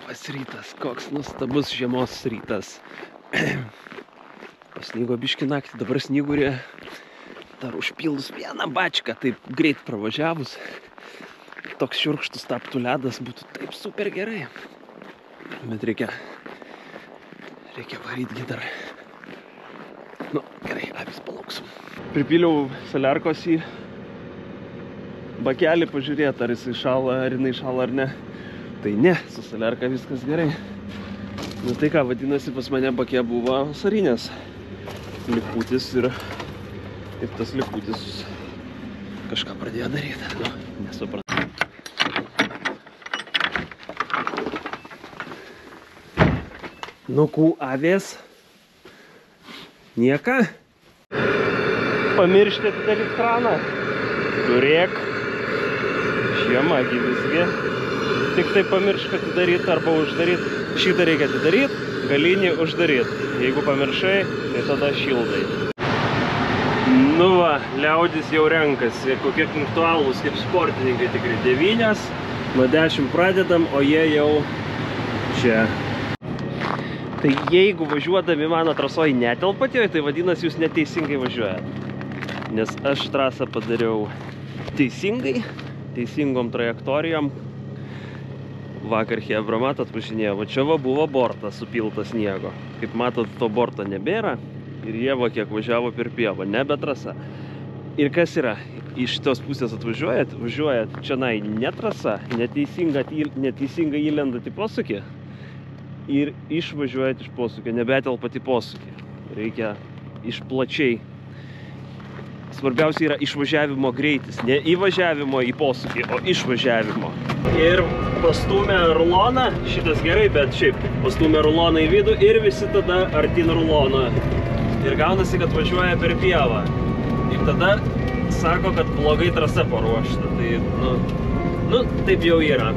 Labas rytas, koks nuostabus žiemos rytas. Pasnygo biškį naktį, dabar snygurė. Dar užpildus vieną bačką, taip greit pravažiavus. Toks šiurkštus taptų ledas, būtų taip super gerai. Bet reikia varyti dar. Nu, gerai, avis palauksim. Pripyliau saliarkos į bakelį pažiūrėti, ar jisai šala, ar jinai šala, ar ne. Tai ne, su saliarka viskas gerai. Nu tai ką, vadinasi, pas mane bake buvo vasarinės likutis ir tas likutis kažką pradėjo daryti. Nu, nesupratau. Nu, kų avės? Nieka? Pamiršti atidaryt kraną? Turėk. Žiema gi visgi. Tik tai pamiršk atidaryt arba uždaryt. Šitą reikia atidaryt, galinį uždaryt. Jeigu pamiršai, tai tada šildai. Nu va, liaudis jau renkasi, kokie punktualūs kaip sportininkai tikrai 9, nuo 10 pradedam, o jie jau čia. Tai jeigu važiuodami mano trasoj netelpat joj, tai vadinasi jūs neteisingai važiuojat. Nes aš trasą padariau teisingai, teisingom trajektorijom. Vakar Hebra, matot, važinėjo, va čia va buvo bortas supiltas sniego. Kaip matot, to borto nebėra ir jie va kiek važiavo per pievą, nebe trasa. Ir kas yra? Iš tos pusės atvažiuojat, čia ne trasa, neteisingai įlendat į posūkį ir išvažiuojat iš posūkio, nebetelpat į posūkį. Reikia išplačiai. Svarbiausia yra išvažiavimo greitis, ne įvažiavimo į posūkį, o išvažiavimo. Ir pastumė ruloną, šitas gerai, bet šiaip pastumė ruloną į vidų ir visi tada artin ruloną. Ir gaunasi, kad važiuoja per pievą. Ir tada sako, kad blogai trasa paruošta. Tai, nu, taip jau yra.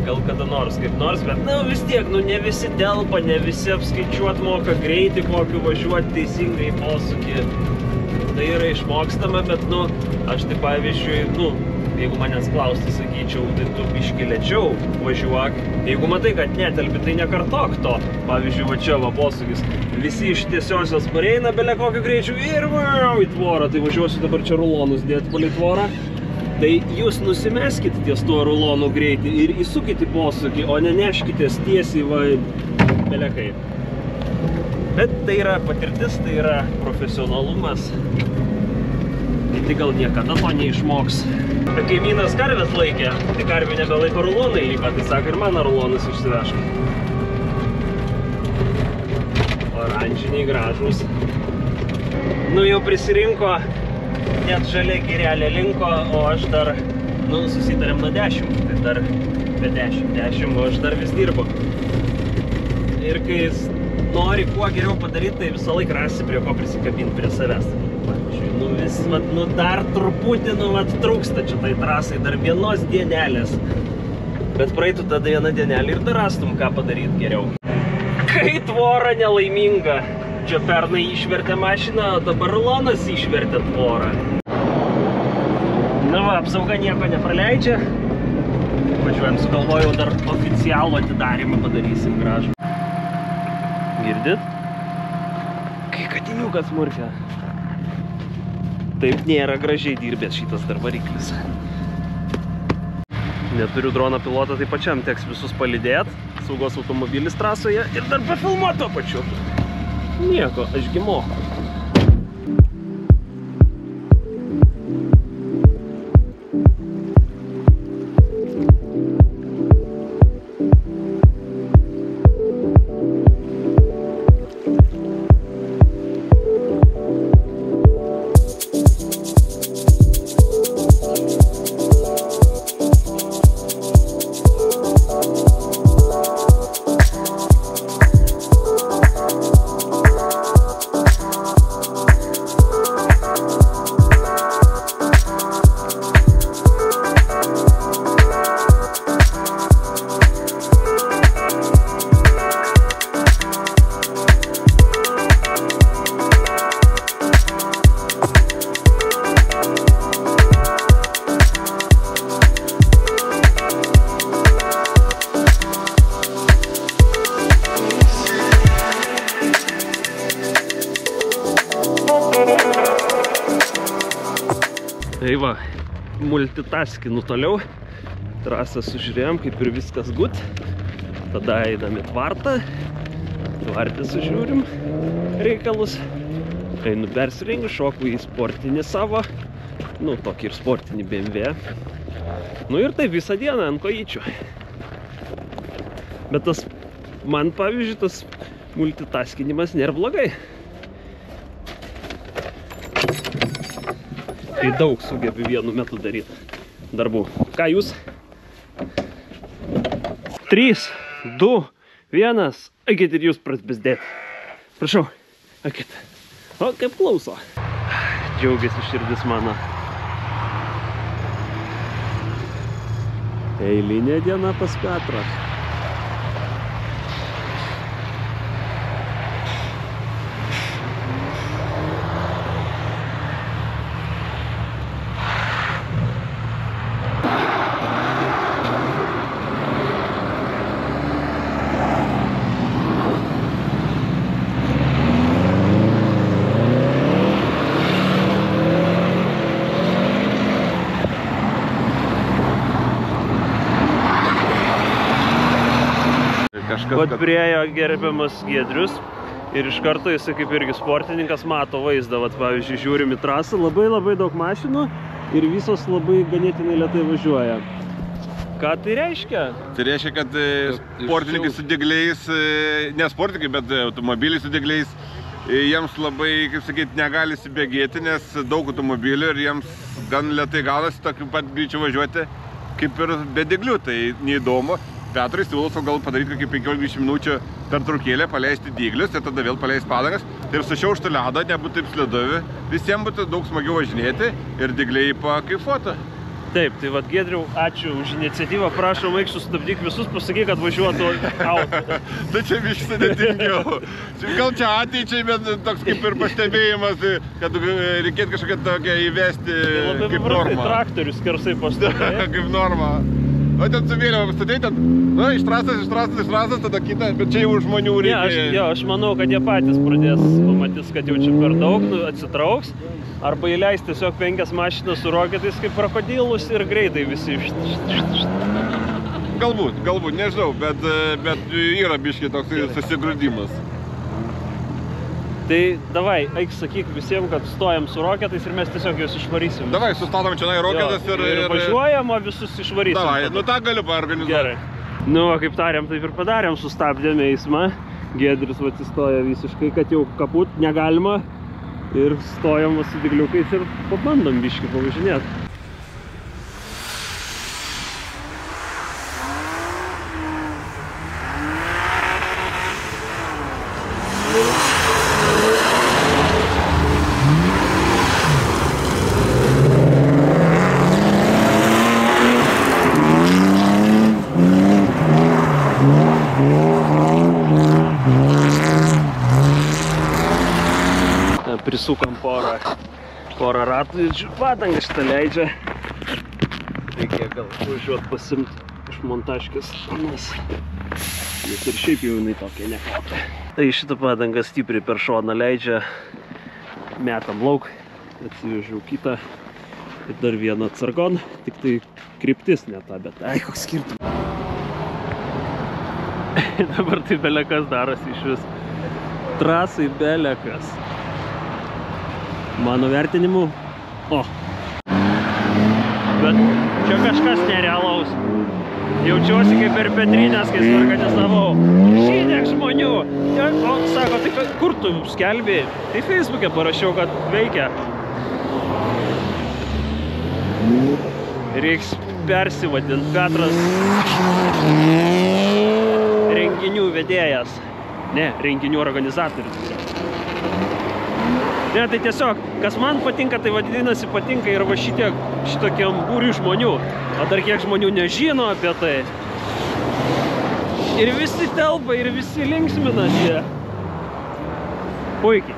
Gal kada nors, kaip nors, bet, vis tiek, ne visi telpa, ne visi apskaičiuot moka greitį, kokiu važiuoti teisingai į posūkį. Tai yra išmokstama, bet, aš tai pavyzdžiui, jeigu manęs klausti, sakyčiau, tai tu biškį lėčiau važiuok. Jeigu matai, kad netelpi, tai nekartok to. Pavyzdžiui, va čia va posūkis. Visi iš tiesiosios pareina bele kokiu greičiu ir į tvorą. Tai važiuosiu dabar čia rulonus dėti palei tvorą. Tai jūs nusimeskit ties tuo rulonų greitį ir įsukit į posūkį, o neneškitės tiesiai va belekai. Bet tai yra patirtis, tai yra profesionalumas. Kiti gal niekada to neišmoks. Kaimynas karvės laikė, tai karvių nebelaiko rulonai liko, tai sako ir mano rulonus išsivešk. Oranžiniai gražūs. Jau prisirinko, net žalia girelė linko, o aš dar, susitarėm nuo 10, tai dar be 10, o aš dar vis dirbu. Ir kai nori kuo geriau padaryti, tai visą laiką rasi prie ko prisikabinti prie savęs. Dar truputį, trūksta čia tai trasai, dar vienos dienelės. Bet praeitų tada vieną dienelį ir dar rastum, ką padaryti geriau. Kai tvora nelaiminga, čia pernai išvertė mašiną, o dabar rulonas išvertė tvorą. Apsauga nieko nepraleidžia. Važiuojam, sugalvojau, dar oficialų atidarymą padarysim gražų. Girdit? Kai katiniukas murkia. Taip nėra gražiai dirbęs šitas dar variklis. Neturiu drono pilotą, tai pačiam teks visus palydėt. Saugos automobilis trasoje ir dar pafilmuot tuo pačiu. Nieko, ašgi moku. Tai va, multitaskinu toliau. Trasą sužiūrėjom, kaip ir viskas gut. Tada einam į tvartą. Tvartį sužiūrim reikalus. Einu persirengiu, šoku į sportinį savo. Nu, tokį ir sportinį BMW. Nu ir taip visą dieną ant kojyčių. Bet tas, man pavyzdžiui, tas multitaskinimas nėra blogai. Tai daug sugebi vienu metu daryti darbų. Ką jūs? 3, 2, 1. Eikit ir jūs prasbezdėti. Prašau, eikit. O, kaip klauso. Džiaugiasi širdis mano. Eilinė diena pas Petrą. Vat priejo gerbiamas Giedrius ir iš karto jisai kaip irgi sportininkas mato vaizdą. Vat pavyzdžiui, žiūrim į trasą, labai daug mašinų ir visos labai ganėtinai lėtai važiuoja. Ką tai reiškia? Tai reiškia, kad sportininkai su degliais, ne sportininkai, bet automobiliai su degliais, jiems labai, kaip sakyti, negali įsibėgėti, nes daug automobilių ir jiems gan lėtai gaunasi tokiu pat greičiu važiuoti kaip ir be deglių. Tai neįdomu. Petrui siūlos gal padaryti kokį 15-20 minučių pertraukėlę, paleisti dyglius ir tada vėl paleisti padangas. Ir sušiauštų ledą, nebūtų taip slidovi. Visiems būtų daug smagiau važinėti ir dygliai pakaifuotų. Taip, tai vat Giedriau, ačiū už iniciatyvą. Prašom, eik sustabdyk visus, pasakyk, kad važiuotų auto. Tai čia biškai sudėtingiau. Gal čia ateičiai, bet toks kaip ir pastebėjimas, kad reikėtų kažkokią tokią įvesti kaip normą. Traktorius skersai pastatė. Kaip norma. O ten su vėliava pastatė, ten, na, iš trasas, tada kita, bet čia jau žmonių reikia. Aš manau, kad jie patys pradės pamatys, kad jau čia per daug, atsitrauks. Arba įleis tiesiog 5 mašinas su roketais kaip krokodilus ir greitai visi. Galbūt, nežinau, bet yra biškai toks susigrūdimas. Tai davai, eik sakyk visiems, kad stojam su roketais ir mes tiesiog juos išvarysim. Davai, sustatom čia roketas ir važiuojam, o visus išvarysim. Davai, nu tą galiu paorganizuoti. Gerai. Nu, kaip tarėm, taip ir padarėm, sustabdėm eismą. Giedrius atsistoja visiškai, kad jau kaput negalima. Ir stojam su dygliukais ir pabandom biškį pavažinėti. Prisukam porą ratų ir padangą šitą leidžia. Reikia gal važiuot pasimti iš montažkės, nes ir šiaip jau jinai tokia nekalta. Tai šitą padangą stipriai per šoną leidžia, metam lauk, atsivežiau kitą ir dar vieną atsargon, tik tai kryptis ne ta, bet ai, koks skirtumas. Dabar tai belekas darosi iš vis. Trasai belekas. Mano vertinimu, bet čia kažkas nerealaus. Jaučiuosi kaip per Petrinės, kai suorganizavau. Šitiek žmonių. O, sako, tai kur tu skelbi? Tai Facebook'e parašiau, kad veikia. Reiks persivadinti. Petras renginių vedėjas. Ne, renginių organizatorius. Ne, tai tiesiog, kas man patinka, tai vadinasi patinka ir va šitokiam būriui žmonių. O dar kiek žmonių nežino apie tai. Ir visi telpa, ir visi linksminasi. Puikiai.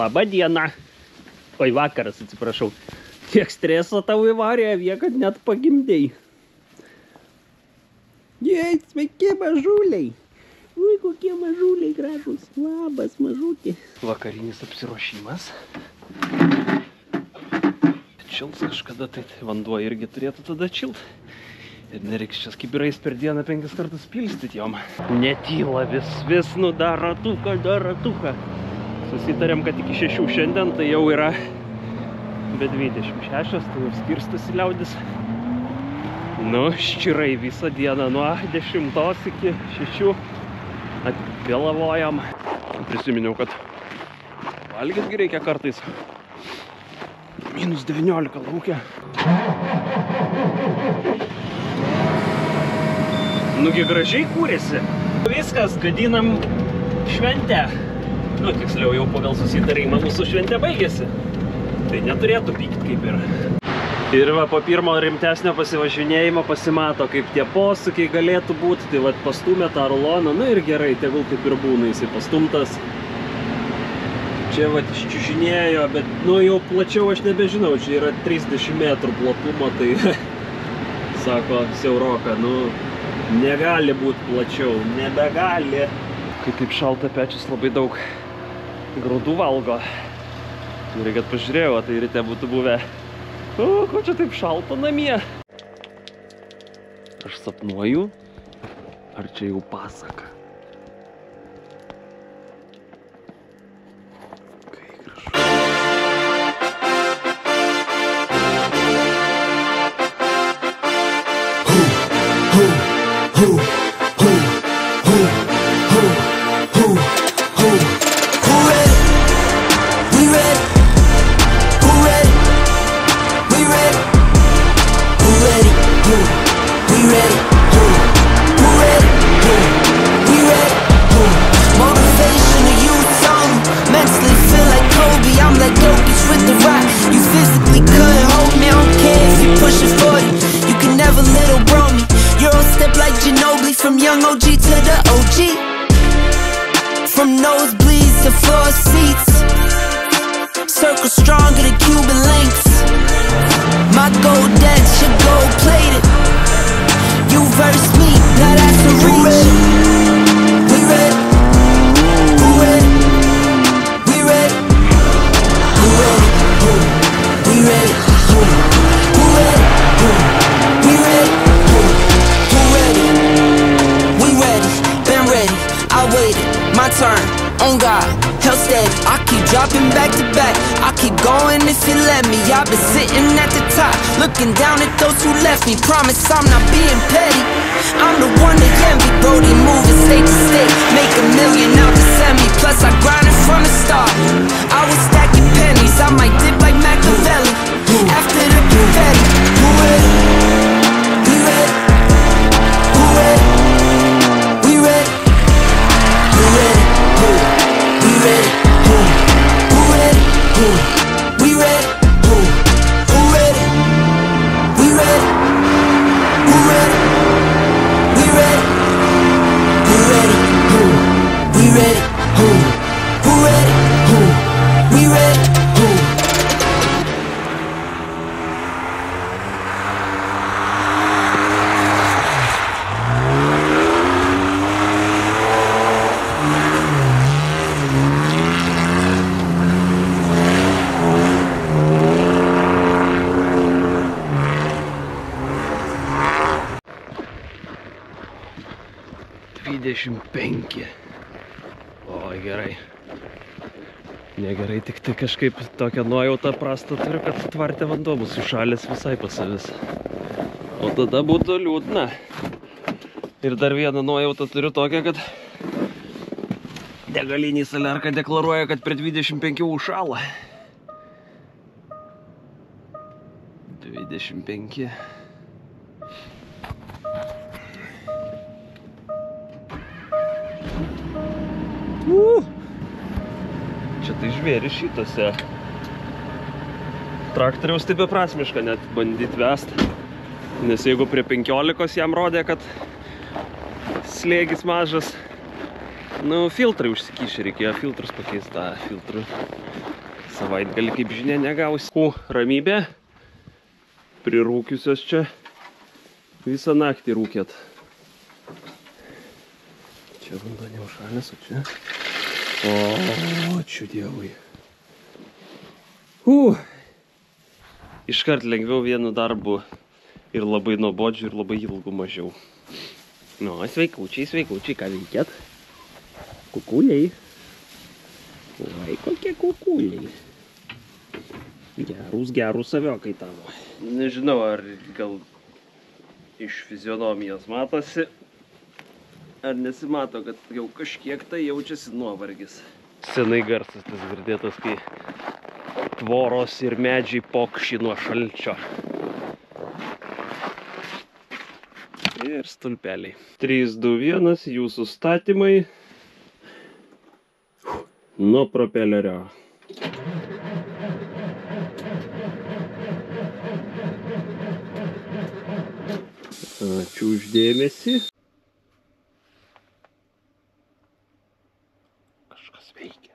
Labą dieną. Oi, vakaras, atsiprašau. Tiek streso tau įvarė, kad net pagimdei. Jei, sveiki, mažuliai. Ui, kokie mažuliai gražus. Labas, mažutė. Vakarinis apsiruošimas. Čia atšils kažkada, tai vanduo irgi turėtų tada atšilt. Ir nereiks čia kibirais per dieną 5 kartus pilstyti jom. Netyla vis, nu dar ratuką. Susitarėm, kad iki 6 šiandien, tai jau yra be 26, tai jau skirstasi liaudis. Nu, ščirai visą dieną nuo 10 iki 6 atpėlavojam. Prisiminiau, kad valgyti reikia kartais. Minus 19 laukia. Nugi gražiai kūrėsi. Viskas, gadinam šventę. Nu, tiksliau, jau pagal susitarimą mūsų šventė baigėsi. Tai neturėtų pykti kaip ir. Ir va, po pirmo rimtesnio pasivažinėjimo pasimato, kaip tie posūkiai galėtų būti. Tai va, pastumė tą ruloną, nu ir gerai, tegul kaip ir būna, jisai pastumtas. Čia va, iščiužinėjo, bet nu jau plačiau aš nebežinau, čia yra 30 metrų platumo, tai sako, siauroka, nu negali būti plačiau, nebegali. Kai taip šalta, pečius labai daug grūdų valgo. Reikia pažiūrėjau, tai ryte būtų buvę. O, ko čia taip šalta namie? Aš sapnuoju, ar čia jau pasaka? From young OG to the OG, from nosebleeds to floor seats, circle stronger than Cuban links. My gold dance, your gold plated. You verse me, now that's a reach. We ready, who ready, we ready, who ready, we ready, who ready, we ready. I waited, my turn, on God, held steady. I keep dropping back to back, I keep going if you let me. I've been sitting at the top, looking down at those who left me. Promise I'm not being petty, I'm the one they envy. Brody moving state to state, make $1 million out the semi. Plus I grinded from the start, I was stacking pennies. I might dip like Machiavelli, after the confetti. Who ready? We ready? Who ready? We ready? We ready? We ready? Who ready? We ready? Who ready? We ready? Who ready? We ready? We ready? We ready? Who ready? We ready? O, gerai. Negerai, tik tai kažkaip tokią nuojautą prastą turiu, kad tvarte vanduo bus užšalęs visai pas savis. O tada būtų liūdna. Ir dar vieną nuojautą turiu tokią, kad degalinį Saliarka deklaruoja, kad prie 25 užšala. 25. Čia tai žvėris šitose. Traktoriaus tai beprasmiška net bandyti vest. Nes jeigu prie 15 jam rodė, kad slėgis mažas, nu, filtrai užsikišė, reikėjo filtrus pakeisti. Tą filtrų savaitgalį, kaip žinia, negausi. Ramybė. Prirūkiusios čia visą naktį rūkėt. Čia vanduo neužšalęs, o čia... O, ačiū Dievui. iškart lengviau vienu darbu ir labai nuobodžiu ir labai ilgu mažiau. Nu, sveikučiai, ką veikėt? Kukuliai. Oi, kokie kukuliai. Gerus saviokai tavo. Nežinau, ar gal iš fizionomijos matosi, ar nesimato, kad jau kažkiek tai jaučiasi nuovargis. Senai garsas tas girdėtas, kai tvoros ir medžiai pokši nuo šalčio. Ir stulpeliai. 3, 2, 1, jūsų statymai nuo propelerio. Ačiū už dėmesį. Kažkas veikia.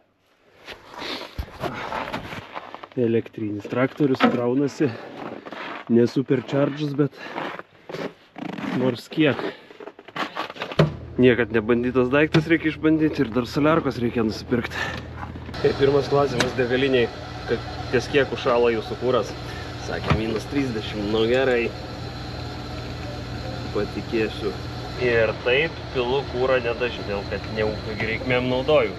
Elektrinis traktorius kraunasi. Ne supercharges, bet nors kiek. Niekad nebandytas daiktas reikia išbandyti ir dar soliarkos reikia nusipirkti. Ir pirmas klausimas degaliniai, kad ties kiek užšalo jūsų kūras. Sakė, -30, nu gerai. Patikėsiu. Ir taip pilu kūrą nedažniau, kad neūkio reikmėm naudoju.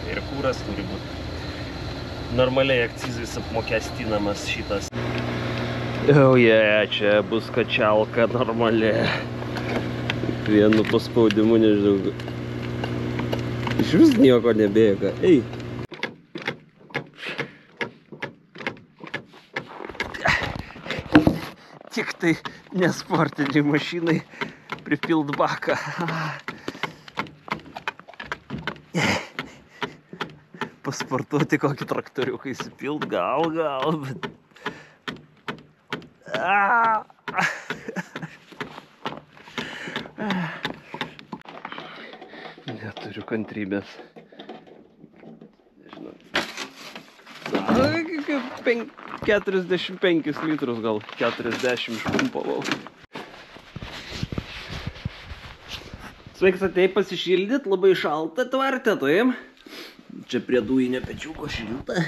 Ir kūras turi būti normaliai akcizais apmokestinamas šitas. Čia bus kačialka normali. Vienu paspaudimu, nežinau. Iš vis nieko nebėga. Ei. Tik tai nesportiniai mašinai pripild baką. Pasportuoti kokį traktoriuką įsipild, gal, bet... Neturiu kantrybės. Nežinau. 45 litrus, gal 40 išpumpavau. Sveiks, atėjai pasišildyt, labai šalta tvarte, taip? Čia prie dujinio pečiuko šilta.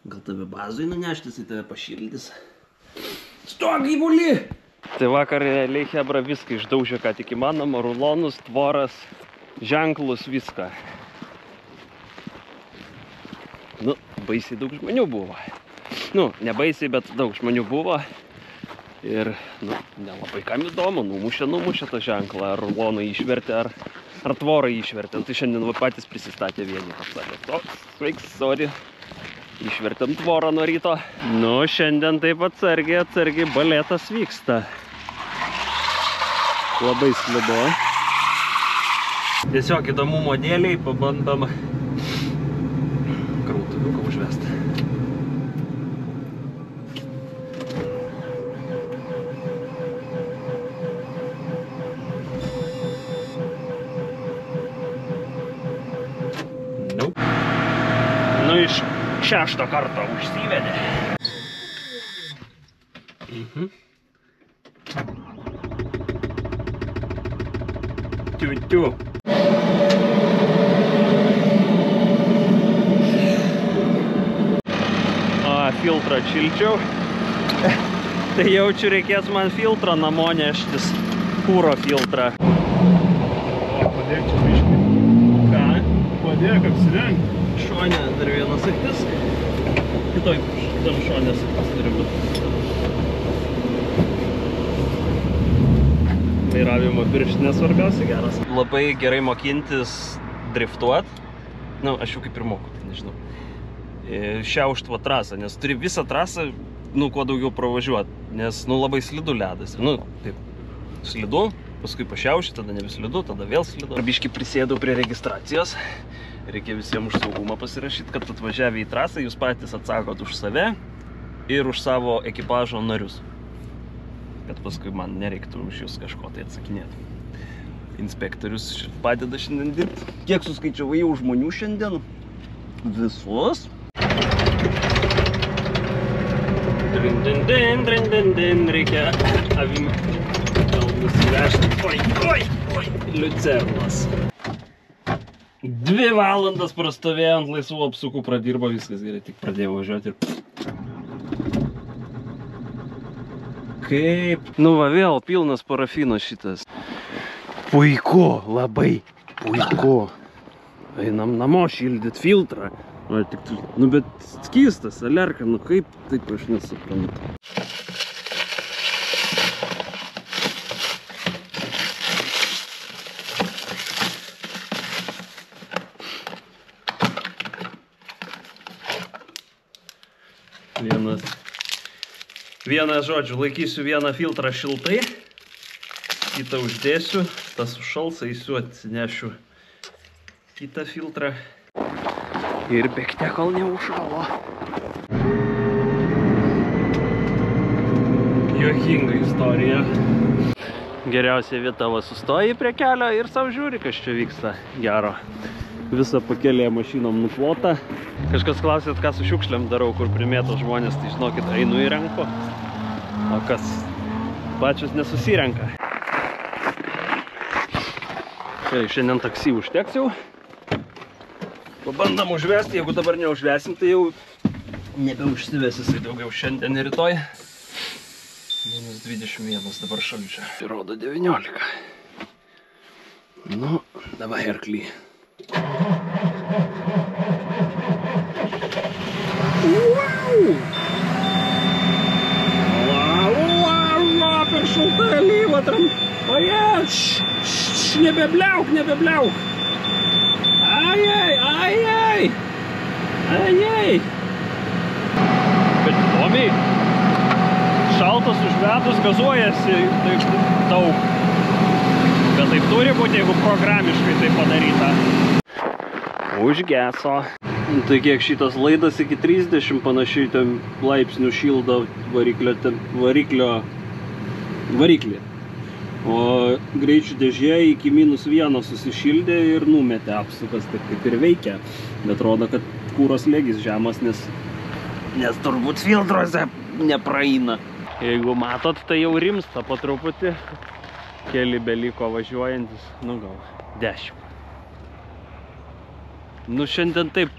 Gal tave bazui nuneštis, į tave pašildys. Stok, gyvuli! Tai vakar realiai hebra viską išdaužė, ką tik įmanoma, rulonus, tvoras, ženklus, viską. Nu, baisiai daug žmonių buvo. Nu, ne baisiai, bet daug žmonių buvo. Ir, nu, nelabai kam įdomu, numušė tą ženklą, ar rulonai išvertė, ar tvorą išvertė. Tai šiandien patys prisistatė vieni, pasakė, toks, sveiks, sorry. Išvertėm tvorą nuo ryto. Nu, šiandien taip atsargiai baletas vyksta. Labai slidu. Tiesiog įdomumo dėliai pabandom krautuviuką užvesti. Nu, iš 6 karto užsivedė. Tiu. Filtrą atšilčiau. Tai jaučiu, reikės man filtrą namo neštis. Kūro filtrą. O, padėk čia biškį. Ką? Padėk, apsirenk. Šonė dar vienas aktis. Kitam šonės aktis turi būti. Vairavimo pirštinės svarbiausia geras. Labai gerai mokintis driftuot. Nu, aš jau kaip ir moku, tai nežinau. Šiauštvo trasą, nes turi visą trasą, nu, kuo daugiau pravažiuoti, nes, nu, labai slidu ledas. Nu, taip, slidu, paskui pašiauši, tada nebes slidu, tada vėl slidu. Biškį prisėdau prie registracijos. Reikia visiems už saugumą pasirašyti, kad atvažiavę į trasą jūs patys atsakot už save ir už savo ekipažo narius. Kad paskui man nereiktų už jūs kažko tai atsakinėti. Inspektorius padeda šiandien dirbti. Kiek suskaičiavai jau žmonių šiandien? Visus? Reikia avim gal nusivežti. Oi, liucernas. 2 valandas prastovėjo ant laisvų apsukų, pradirbo, viskas gerai, tik pradėjau važiuoti ir... Kaip? Nu va, vėl pilnas parafino šitas. Puiku, labai puiku. Einam namo šildyt filtrą. O tik, nu bet skystas, alerka, nu kaip, taip aš nesuprantu. Vienas žodžiu, laikysiu vieną filtrą šiltai, kitą uždėsiu, tas užšals, eisiu atsinešiu kitą filtrą ir bėgte, kol neužšalo. Juokinga istorija. Geriausia vieta va sustoji prie kelio ir sau žiūri, kas čia vyksta gero. Visą pakelėje mašinom nuplota. Kažkas klausėt, ką su šiukšliam darau, kur primėto žmonės, tai žinokit, einu į renku. O kas pačios nesusirenka. Šiandien taksi užteks jau. Pabandam užvesti, jeigu dabar neužvesim, tai jau nebeužsives jisai daugiau šiandien ir rytoj. -21 dabar šalčio. Rodo 19. Nu, davai arklį. Wow! Per šaltą alyvą tram. Oje! Nebebliauk, nebebliauk! Ajai, ajai! Ajai! Bet įdomiai, šaltas užvedus gazuojasi taip daug. Bet taip turi būti, jeigu programiškai tai padaryta. Užgeso. Tai kiek šitas laidas iki 30 panašiai ten laipsnių šildo variklį. O greičių dėžė iki -1 susišildė ir numetė apsukas, taip kaip ir veikia. Bet rodo, kad kūros lygis žemas, nes turbūt filtruose nepraeina. Jeigu matot, tai jau rimsta po truputį. Keli beliko važiuojantis, nu gal 10. Nu šiandien taip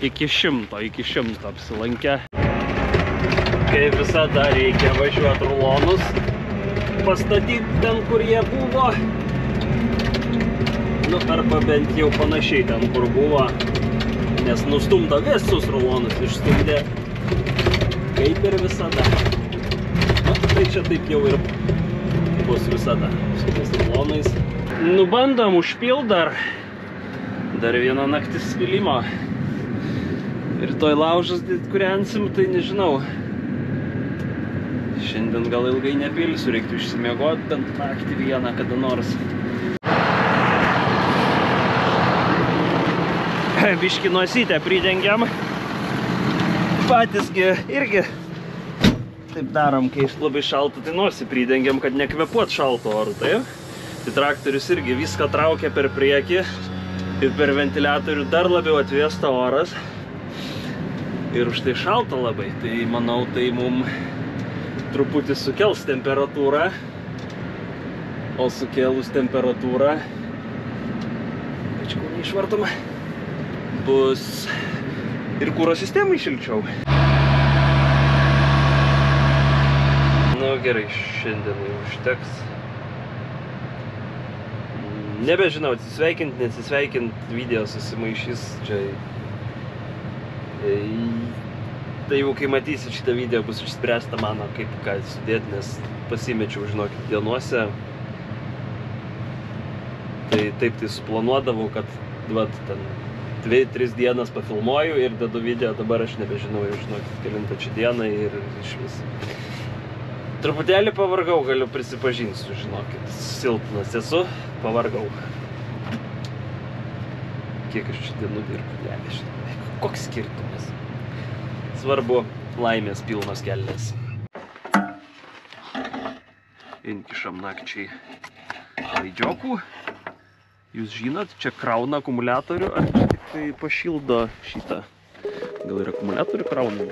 iki 100 apsilankę. Kaip visada reikia važiuoti rulonus, pastatyti ten, kur jie buvo. Nu, arba bent jau panašiai ten, kur buvo, nes nustumta visus rulonus, išstumdė, kaip ir visada. Nu, tai čia taip jau ir bus visada su tais rulonais. Nu, bandom užpilt dar vieną naktis spilimo. Rytoj laužas kūrensim, tai nežinau. Šiandien gal ilgai nepilsiu, reiktų išsimiegoti bent naktį vieną kada nors. Biškį nosytę pridengiam. Patysgi irgi taip darom, kai labai šalta, tai nosį pridengiam, kad nekvepuot šalto oru, taip? Tai traktorius irgi viską traukia per priekį ir per ventiliatorių dar labiau atvėsta oras. Ir už tai šalta labai, tai manau, tai mum truputį sukels temperatūrą, o sukėlus temperatūrą, pačiau neišvartoma, bus ir kūro sistemai šilčiau. Nu gerai, šiandien jau užteks. Nebežinau, atsisveikint, neatsisveikint, video susimaišys čia. Tai jau kai matysit šitą video bus išspręsta mano kaip ką sudėti, nes pasimečiau, žinokit, dienuose. Tai taip tai suplanuodavau, kad ten 2-3 dienas pafilmuoju ir dedu video, dabar aš nebežinau, jau žinokit, kelintą čia dieną ir iš vis. Truputėlį pavargau, galiu prisipažinsiu, žinokit, silpnas esu, pavargau. Kiek aš čia dienų dirbu, nežinau. Koks skirtumas? Svarbu, laimės pilnos kelnės. Inkišam nakčiai laidžiokų. Jūs žinot, čia krauna akumuliatorių, ar čia tik tai pašildo šitą? Gal ir akumuliatorių krauna?